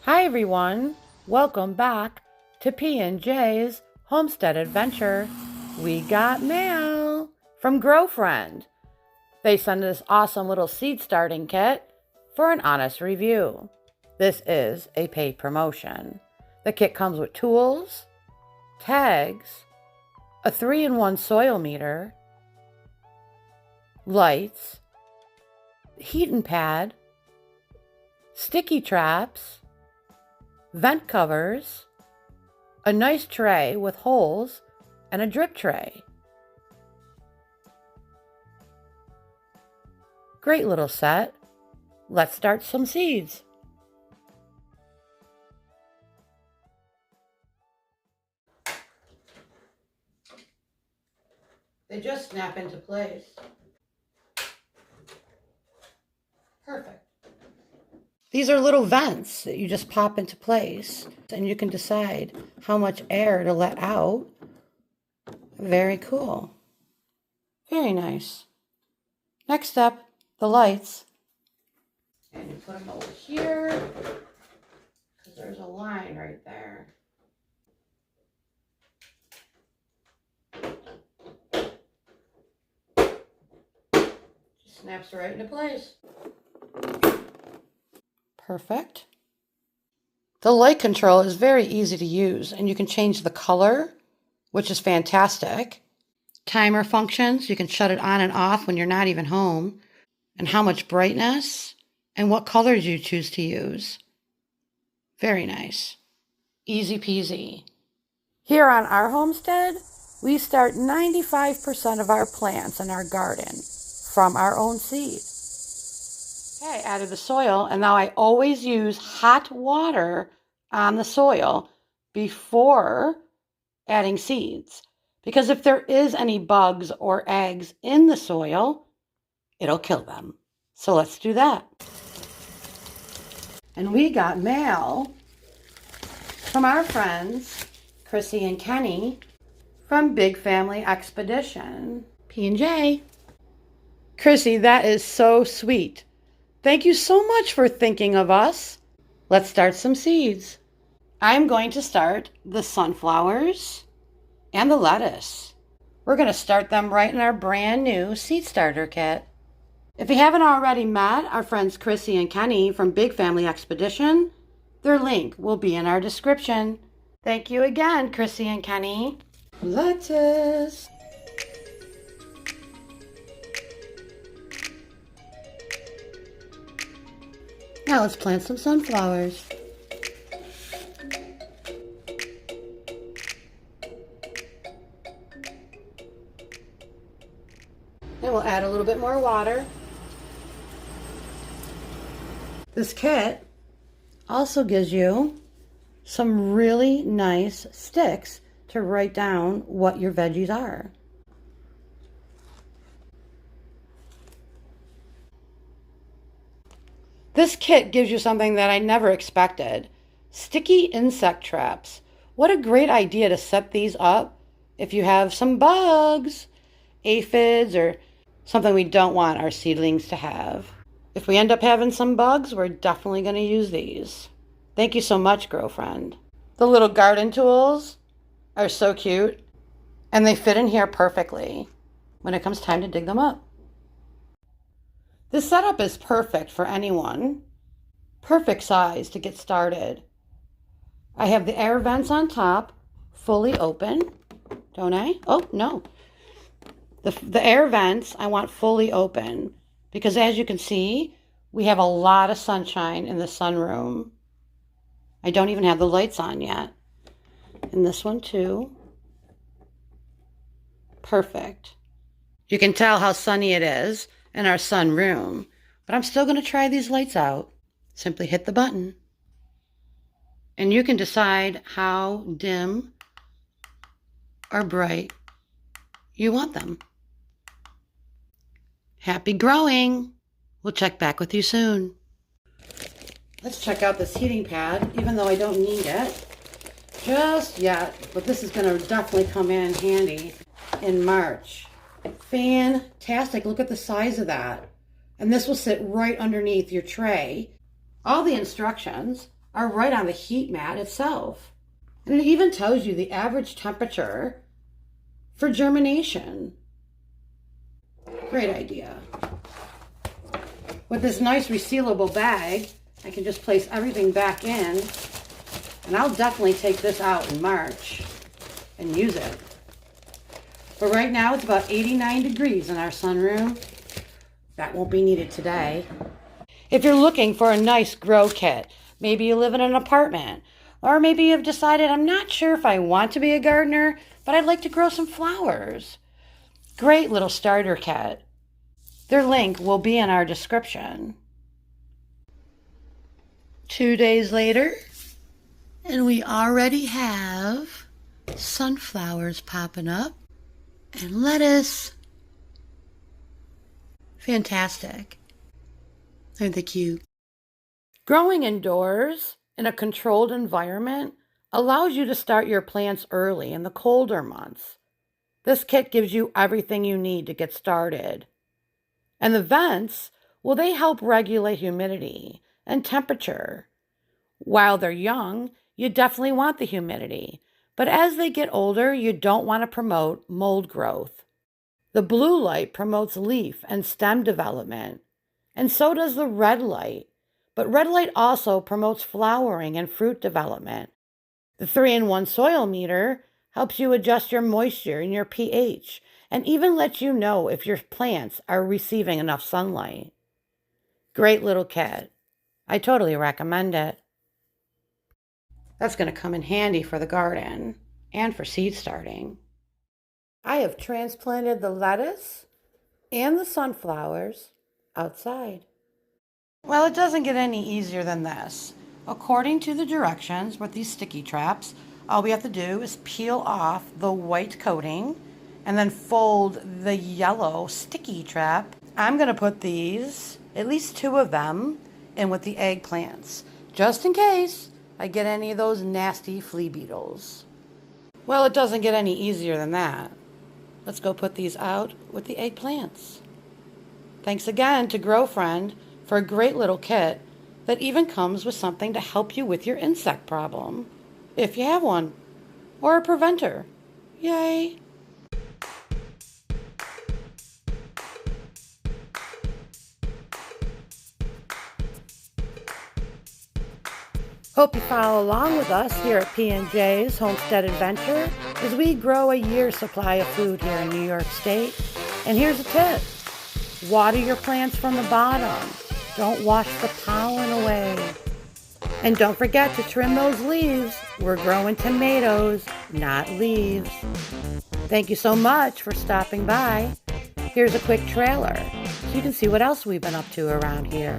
Hi everyone, welcome back to P&J's Homestead Adventure. We got mail from Girlfriend. They sent this awesome little seed starting kit for an honest review. This is a paid promotion. The kit comes with tools, tags, a 3-in-1 soil meter, lights, heating pad, sticky traps, vent covers, a nice tray with holes, and a drip tray. Great little set. Let's start some seeds. They just snap into place. Perfect. These are little vents that you just pop into place, and you can decide how much air to let out. Very cool. Very nice. Next up, the lights. And you put them over here, because there's a line right there. Just snaps right into place. Perfect. The light control is very easy to use, and you can change the color, which is fantastic. Timer functions, you can shut it on and off when you're not even home, and how much brightness, and what colors you choose to use. Very nice. Easy peasy. Here on our homestead, we start 95% of our plants in our garden from our own seed. Okay, I added the soil, and now I always use hot water on the soil before adding seeds. Because if there is any bugs or eggs in the soil, it'll kill them. So let's do that. And we got mail from our friends, Chrissy and Kenny, from Big Family Expedition, P&J. Chrissy, that is so sweet. Thank you so much for thinking of us. Let's start some seeds. I'm going to start the sunflowers and the lettuce. We're going to start them right in our brand new seed starter kit. If you haven't already met our friends Chrissy and Kenny from Big Family Expedition, their link will be in our description. Thank you again, Chrissy and Kenny. Lettuce. Now let's plant some sunflowers. And we'll add a little bit more water. This kit also gives you some really nice sticks to write down what your veggies are. This kit gives you something that I never expected. Sticky insect traps. What a great idea to set these up if you have some bugs, aphids, or something we don't want our seedlings to have. If we end up having some bugs, we're definitely going to use these. Thank you so much, girlfriend. The little garden tools are so cute, and they fit in here perfectly when it comes time to dig them up. This setup is perfect for anyone. Perfect size to get started. I have the air vents on top, fully open, don't I? Oh, no. The air vents I want fully open because as you can see, we have a lot of sunshine in the sunroom. I don't even have the lights on yet. And this one too. Perfect. You can tell how sunny it is in our sunroom, but I'm still going to try these lights out. Simply hit the button. And you can decide how dim or bright you want them. Happy growing! We'll check back with you soon. Let's check out this heating pad, even though I don't need it just yet, but this is going to definitely come in handy in March. Fantastic. Look at the size of that. And this will sit right underneath your tray. All the instructions are right on the heat mat itself. And it even tells you the average temperature for germination. Great idea. With this nice resealable bag, I can just place everything back in, and I'll definitely take this out in March and use it. But right now it's about 89 degrees in our sunroom. That won't be needed today. If you're looking for a nice grow kit, maybe you live in an apartment, or maybe you've decided, I'm not sure if I want to be a gardener, but I'd like to grow some flowers. Great little starter kit. Their link will be in our description. 2 days later, and we already have sunflowers popping up and lettuce. Fantastic. Aren't they cute? Growing indoors in a controlled environment allows you to start your plants early in the colder months. This kit gives you everything you need to get started. And the vents, well, they help regulate humidity and temperature. While they're young, you definitely want the humidity, but as they get older, you don't want to promote mold growth. The blue light promotes leaf and stem development, and so does the red light. But red light also promotes flowering and fruit development. The 3-in-1 soil meter helps you adjust your moisture and your pH, and even lets you know if your plants are receiving enough sunlight. Great little kit. I totally recommend it. That's going to come in handy for the garden and for seed starting. I have transplanted the lettuce and the sunflowers outside. Well, it doesn't get any easier than this. According to the directions with these sticky traps, all we have to do is peel off the white coating and then fold the yellow sticky trap. I'm going to put these, at least 2 of them, in with the eggplants, just in case I get any of those nasty flea beetles. Well, it doesn't get any easier than that. Let's go put these out with the eggplants. Thanks again to GrowFriend for a great little kit that even comes with something to help you with your insect problem, if you have one, or a preventer. Yay! Hope you follow along with us here at P&J's Homestead Adventure as we grow a year's supply of food here in New York State. And here's a tip. Water your plants from the bottom. Don't wash the pollen away. And don't forget to trim those leaves. We're growing tomatoes, not leaves. Thank you so much for stopping by. Here's a quick trailer so you can see what else we've been up to around here.